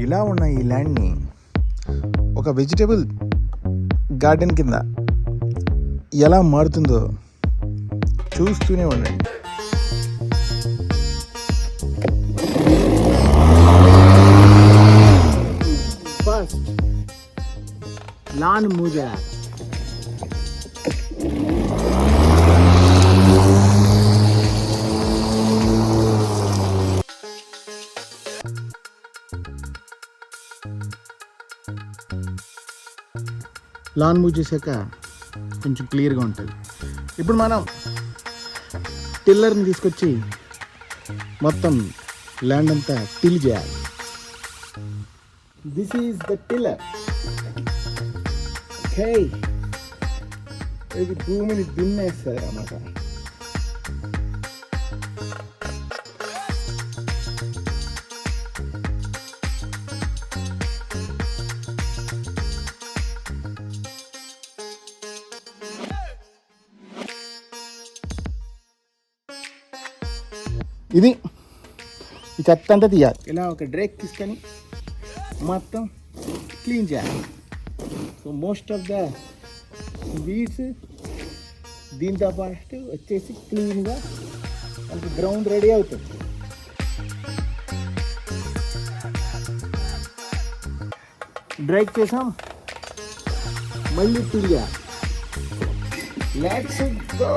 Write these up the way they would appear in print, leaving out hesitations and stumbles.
ఇలా ఉన్న ఈ ల్యాండ్ని ఒక వెజిటేబుల్ గార్డెన్ కింద ఎలా మారుతుందో చూస్తూనే ఉండండి. ఫస్ట్ లాన్ మూజా లాన్ మూవ్ చేశాక కొంచెం క్లియర్గా ఉంటుంది. ఇప్పుడు మనం టిల్లర్ని తీసుకొచ్చి మొత్తం ల్యాండ్ అంతా టిల్ చేయాలి. This is the tiller. Okay, ఇది భూమిని దున్నేస్తుంది అన్నమాట. ఇది ఈ చెత్త అంతా తీయాలి. ఇలా ఒక డ్రేక్ తీసుకొని మొత్తం క్లీన్ చేయాలి. So most of the weeds దీంతో పాటు వచ్చేసి క్లీన్గా మనకి గ్రౌండ్ రెడీ అవుతుంది. డ్రైక్ చేసాం, మళ్ళీ తీయాలి. Let's go.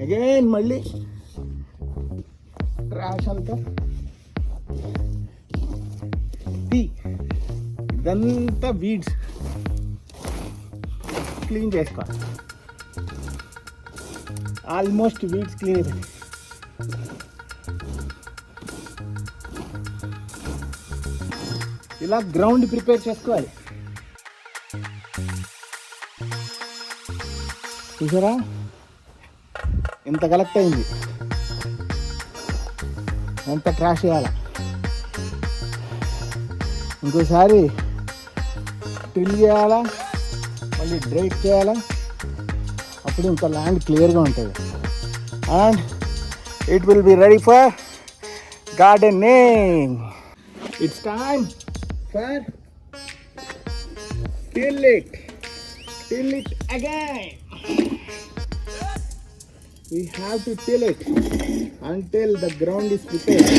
అగైన్ మళ్ళీ ట్రాష్ అంతా ఇదంతా వీడ్స్ క్లీన్ చేసుకోవాలి. ఆల్మోస్ట్ వీడ్స్ క్లీన్ అయిపోయింది. ఇలా గ్రౌండ్ ప్రిపేర్ చేసుకోవాలి. చూసారా ఎంత కలెక్ట్ అయింది, ఎంత ట్రాష్ చేయాలి. ఇంకోసారి టిల్ చేయాలా, మళ్ళీ డ్రైక్ చేయాలా, అప్పుడు ఇంకా ల్యాండ్ క్లియర్గా ఉంటుంది. And it will be ready for gardening. It's time for till it again. We have to till it until the ground is prepared.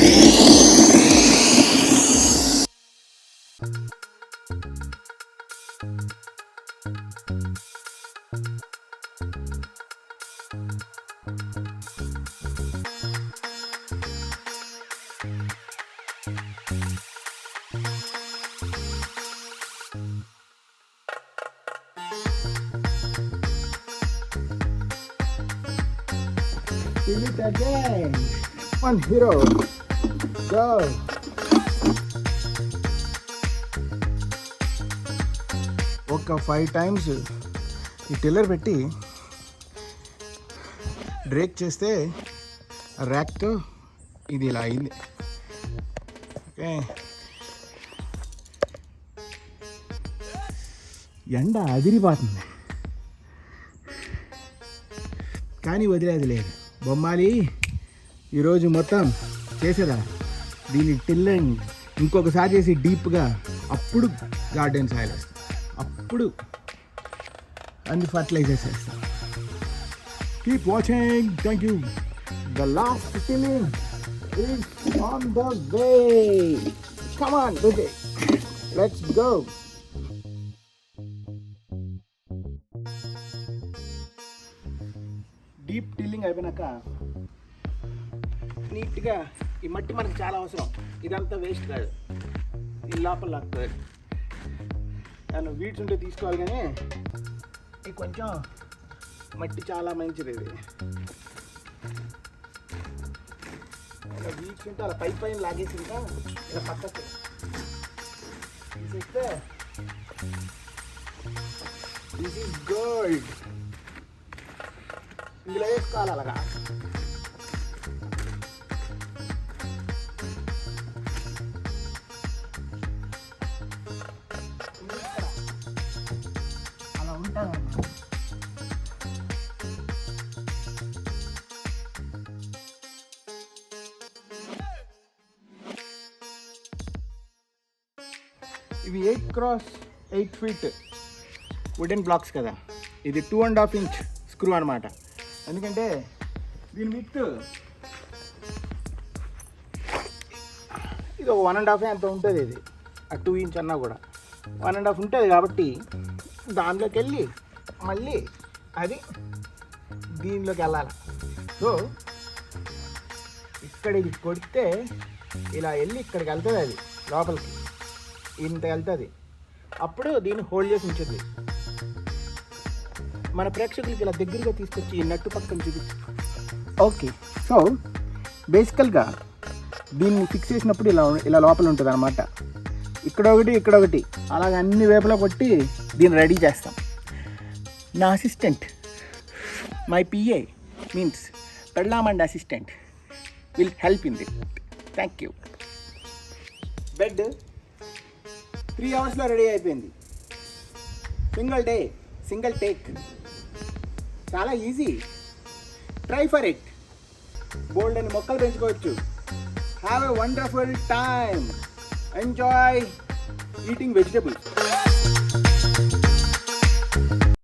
Till it again. One hero. Go. ఒక 5 times ఈ tiller పెట్టి Drake చేస్తే ర్యాక్తో ఇది ఇలా అయింది. Okay, ఎండ అదిరిపోతుంది కానీ వదిలేది లేదు. బొమ్మాలి ఈరోజు మొత్తం చేసేదా దీన్ని టిల్లింగ్ ఇంకొకసారి చేసి డీప్గా, అప్పుడు గార్డెన్ సాయిల్ వేస్తాం, అప్పుడు అన్ని ఫర్టిలైజర్స్ వేస్తాం. Keep watching. Thank you. The last tilling is on the way. Come on, Vijay. Let's go. Deep tilling అయిపోయినాక నీట్గా ఈ మట్టి మనకు చాలా అవసరం. ఇదంతా వేస్ట్ కాదు, ఈ లోపల లాక్కుతుంది. దాన్ని వీడ్స్ ఉంటే తీసుకోవాలి, కానీ ఇది కొంచెం మట్టి చాలా మంచిది. ఇది ఇలా వీడ్స్ ఉంటే అలా పైన లాగేసి ఇంకా ఇలా పక్కకి తీసేస్తే దిస్ ఈజ్ గోల్డ్. ఇందులో వేసుకోవాలి అలాగా. ఉంటుంది. ఇవి 8x8 ఫీట్ వుడెన్ బ్లాక్స్ కదా, ఇది 2.5 ఇంచ్ స్క్రూ అనమాట. ఎందుకంటే దీని విత్ ఇది ఒక 1.5 అంత ఉంటుంది. ఇది ఆ 2 ఇంచ్ అన్నా కూడా 1.5 ఉంటుంది కాబట్టి దానిలోకి వెళ్ళి మళ్ళీ అది దీనిలోకి వెళ్ళాలి. సో ఇక్కడ ఇది కొడితే ఇలా వెళ్ళి ఇక్కడికి వెళ్తుంది, అది లోపలికి ఇంత వెళ్తుంది. అప్పుడు దీన్ని హోల్డ్ చేసి ఉంచుతుంది. మన ప్రేక్షకులకి ఇలా దగ్గరగా తీసుకొచ్చి ఈ నట్టు పక్కన చూపించు. ఓకే, సో బేసికల్గా దీన్ని ఫిక్స్ చేసినప్పుడు ఇలా లోపల ఉంటుంది అనమాట. ఇక్కడ ఒకటి అలాగ అన్ని వైపులా కొట్టి దీన్ని రెడీ చేస్తాం. నా అసిస్టెంట్, మై పిఏ మీన్స్ పెళ్ళాం and assistant will help in it. Thank you. Bed 3 అవర్స్లో రెడీ అయిపోయింది. సింగిల్ టేక్, చాలా ఈజీ. Try for it. బోల్డ్ అని మొక్కలు పెంచుకోవచ్చు. Have a wonderful time. Enjoy eating vegetables.